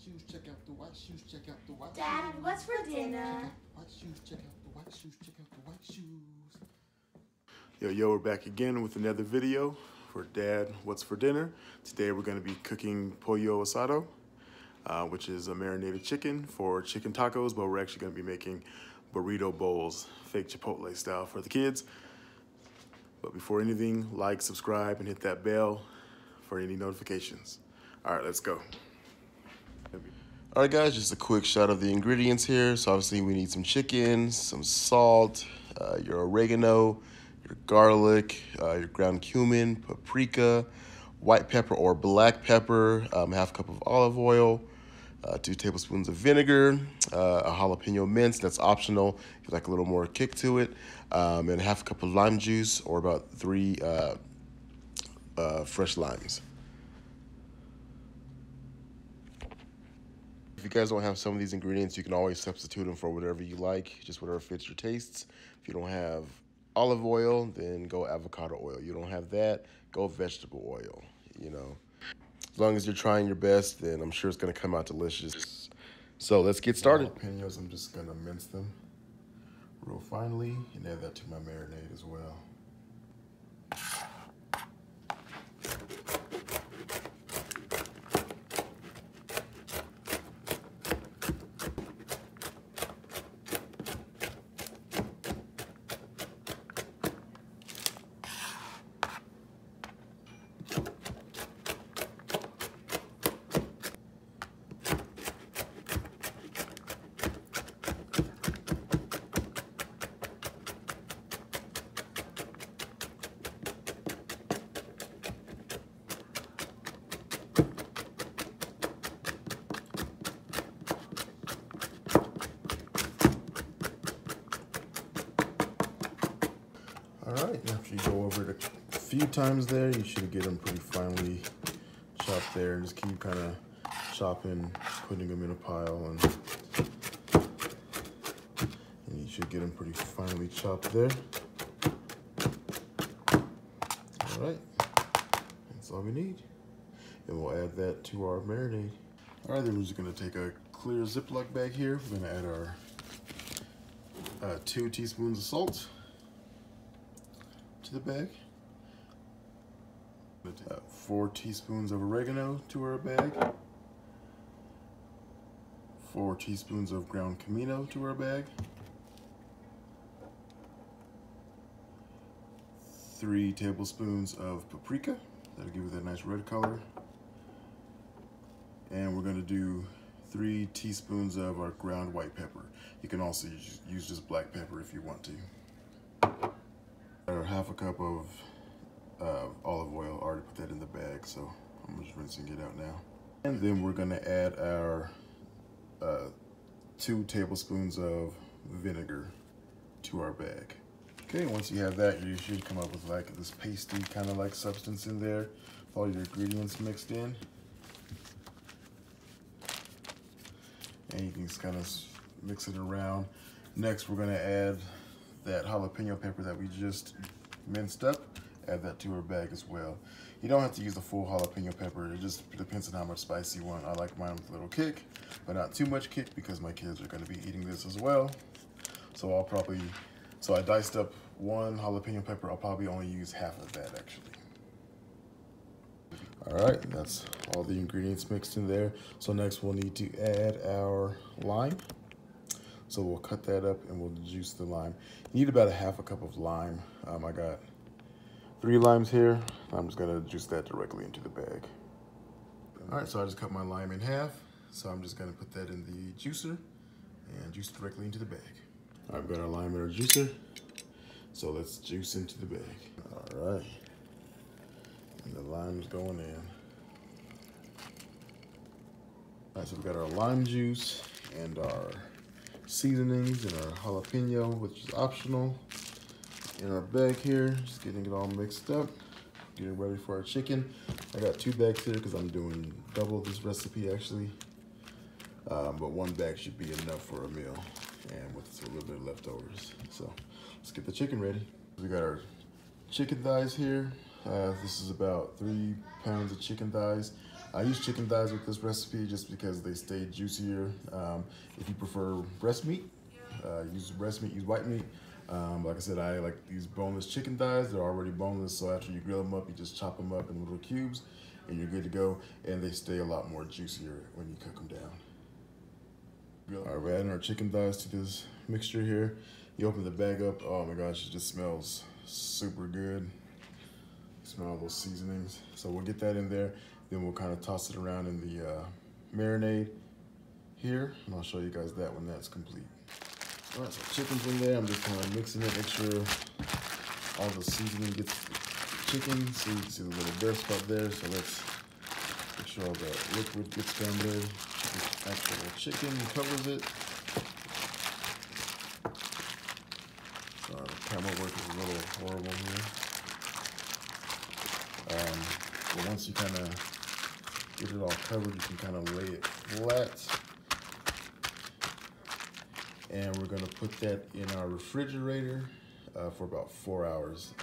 shoes, check out the white shoes, check out the white shoes. Dad, what's for dinner? White shoes, check out the white shoes, check out the white shoes. Yo, we're back again with another video for Dad, What's for Dinner. Today we're gonna be cooking Pollo Asado, which is a marinated chicken for chicken tacos, but we're actually gonna be making burrito bowls, fake Chipotle style for the kids. But before anything, like, subscribe, and hit that bell for any notifications. All right, let's go. All right, guys, just a quick shot of the ingredients here. So obviously we need some chicken, some salt, your oregano, your garlic, your ground cumin, paprika, white pepper or black pepper, half cup of olive oil, 2 tablespoons of vinegar, a jalapeno mince, that's optional if you like a little more kick to it, and half a cup of lime juice or about 3 fresh limes. If you guys don't have some of these ingredients, you can always substitute them for whatever you like, just whatever fits your tastes. If you don't have olive oil, then go avocado oil. You don't have that, go vegetable oil, you know. As long as you're trying your best, then I'm sure it's gonna come out delicious. So let's get started. Jalapenos, I'm just gonna mince them real finely and add that to my marinade as well. All right, after you go over it a few times there, you should get them pretty finely chopped there. Just keep kind of chopping, putting them in a pile, and you should get them pretty finely chopped there. All right, that's all we need. And we'll add that to our marinade. All right, then we're just gonna take a clear Ziploc bag here. We're gonna add our 2 teaspoons of salt to the bag, 4 teaspoons of oregano to our bag, 4 teaspoons of ground comino to our bag, 3 tablespoons of paprika, that'll give it that nice red color, and we're going to do 3 teaspoons of our ground white pepper. You can also use just black pepper if you want to. Or half a cup of olive oil. I already put that in the bag, so I'm just rinsing it out now. And then we're gonna add our 2 tablespoons of vinegar to our bag. Okay, once you have that, you should come up with like this pasty kind of like substance in there, with all your ingredients mixed in. And you can just kind of mix it around. Next, we're gonna add that jalapeno pepper that we just minced up, add that to our bag as well. You don't have to use the full jalapeno pepper, it just depends on how much spice you want. I like mine with a little kick, but not too much kick because my kids are gonna be eating this as well. So I diced up 1 jalapeno pepper, I'll probably only use half of that actually. All right, that's all the ingredients mixed in there. So next we'll need to add our lime. So we'll cut that up and we'll juice the lime. You need about a half a cup of lime. I got 3 limes here. I'm just gonna juice that directly into the bag. All right, so I just cut my lime in half. So I'm just gonna put that in the juicer and juice directly into the bag. All right, we've got our lime in our juicer. So let's juice into the bag. All right, and the lime's going in. All right, so we've got our lime juice and our seasonings and our jalapeno, which is optional, in our bag here. Just getting it all mixed up, getting ready for our chicken. I got 2 bags here because I'm doing double this recipe actually, but 1 bag should be enough for a meal, and with a little bit of leftovers. So let's get the chicken ready. We got our chicken thighs here. This is about 3 pounds of chicken thighs. I use chicken thighs with this recipe just because they stay juicier. If you prefer breast meat, use breast meat, use white meat. Like I said, I like these boneless chicken thighs. They're already boneless, so after you grill them up, you just chop them up in little cubes and you're good to go. And they stay a lot more juicier when you cook them down. All right, we're adding our chicken thighs to this mixture here. You open the bag up, oh my gosh, it just smells super good. Smell all those seasonings. So we'll get that in there. Then we'll kind of toss it around in the marinade here. And I'll show you guys that when that's complete. All right, so chicken's in there. I'm just kind of mixing it, make sure all the seasoning gets the chicken. So you can see the little bare spot there. So let's make sure all the liquid gets down there. Actual chicken covers it. Sorry, the camera work is a little horrible here. But once you kind of get it all covered, you can kind of lay it flat. And we're gonna put that in our refrigerator for about 4 hours.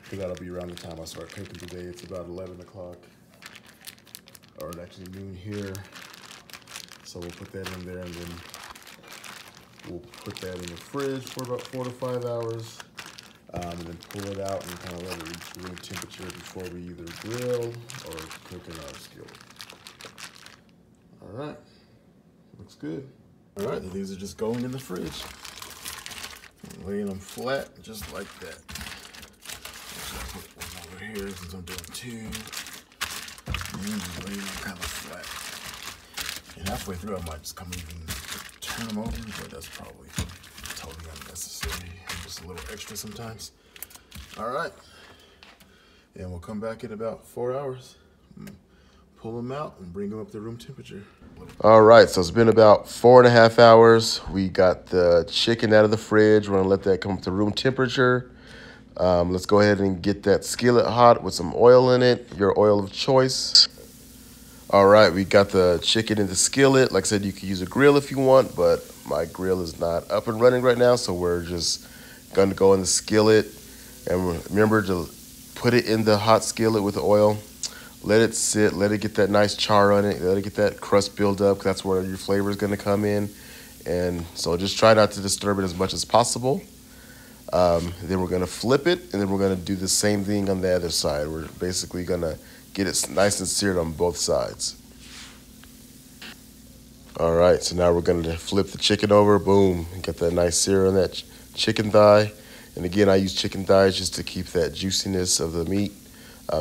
Because that'll be around the time I start cooking today. It's about 11 o'clock, or actually noon here. So we'll put that in there and then we'll put that in the fridge for about 4 to 5 hours. And then pull it out and kind of let it reach room temperature before we either grill or cook in our skillet. All right, looks good. All right, these are just going in the fridge. I'm laying them flat, just like that. I'll put one over here since I'm doing two. And just laying them kind of flat. And halfway through, I might just come even turn them over, but that's probably totally unnecessary. Just a little extra sometimes. All right, and we'll come back in about 4 hours. Pull them out and bring them up to room temperature. All right, so it's been about 4.5 hours. We got the chicken out of the fridge. We're gonna let that come up to room temperature. Let's go ahead and get that skillet hot with some oil in it, your oil of choice. All right, we got the chicken in the skillet. Like I said, you can use a grill if you want, but my grill is not up and running right now, so we're just gonna go in the skillet. And remember to put it in the hot skillet with the oil. Let it sit, let it get that nice char on it, let it get that crust build up, 'cause that's where your flavor is gonna come in. And so just try not to disturb it as much as possible. Then we're gonna flip it, and then we're gonna do the same thing on the other side. We're basically gonna get it nice and seared on both sides. All right, so now we're gonna flip the chicken over, boom, and get that nice sear on that chicken thigh. And again, I use chicken thighs just to keep that juiciness of the meat.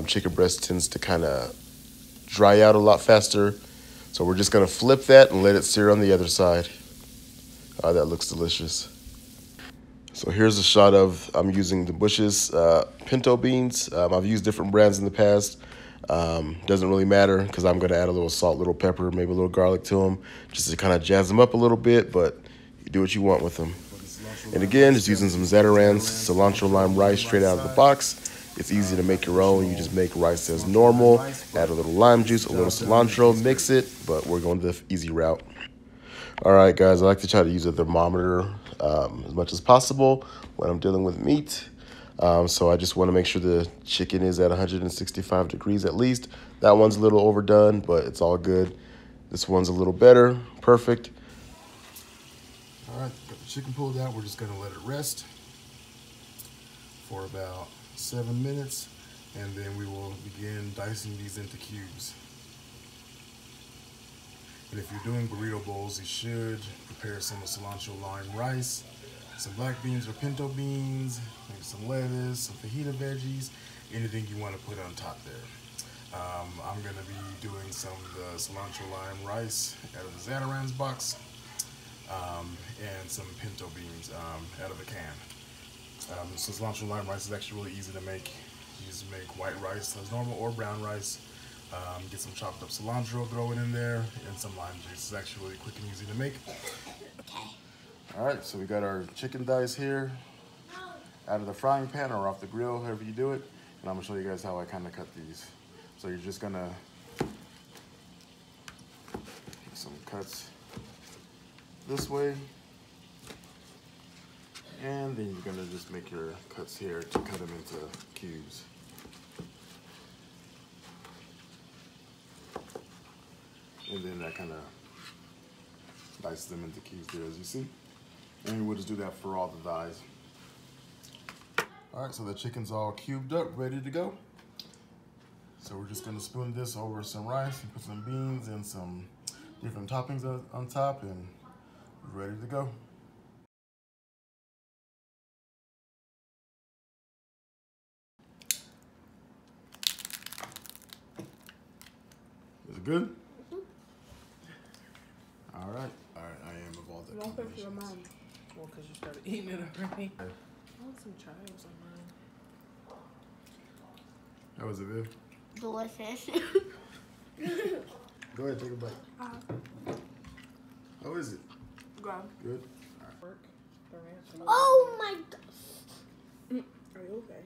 Chicken breast tends to kind of dry out a lot faster. So we're just gonna flip that and let it sear on the other side. That looks delicious. So here's a shot of, I'm using the Bush's pinto beans. I've used different brands in the past. Doesn't really matter because I'm gonna add a little salt, little pepper, maybe a little garlic to them, just to kind of jazz them up a little bit, but you do what you want with them. And again, just using some Zatarain's cilantro lime rice straight out of the box. It's easy to make your own. You just make rice as normal, add a little lime juice, a little cilantro, mix it, but we're going the easy route. All right, guys, I like to try to use a thermometer as much as possible when I'm dealing with meat. So I just want to make sure the chicken is at 165 degrees at least. That one's a little overdone, but it's all good. This one's a little better, perfect. All right, got the chicken pulled out. We're just gonna let it rest for about 7 minutes, and then we will begin dicing these into cubes. And if you're doing burrito bowls, you should prepare some cilantro lime rice, some black beans or pinto beans, maybe some lettuce, some fajita veggies, anything you want to put on top there. I'm going to be doing some of the cilantro lime rice out of the Zatarain's box, and some pinto beans out of a can. So cilantro lime rice is actually really easy to make. You just make white rice as normal or brown rice. Get some chopped up cilantro, throw it in there, and some lime juice. It's actually really quick and easy to make. Okay. All right, so we got our chicken thighs here out of the frying pan or off the grill, however you do it. And I'm gonna show you guys how I kind of cut these. So you're just gonna make some cuts this way. And then you're gonna just make your cuts here to cut them into cubes. And then that kind of dices them into cubes there, as you see. And we'll just do that for all the thighs. All right, so the chicken's all cubed up, ready to go. So we're just gonna spoon this over some rice and put some beans and some different toppings on top, and we're ready to go. Is it good? Mm-hmm. All right, I am of all the combinations. Well, because you started eating it already. I want some chives on mine. How was it, Viv? Delicious. Go ahead, take a bite. How is it? Good. Good? All right. Oh my God. Are you okay?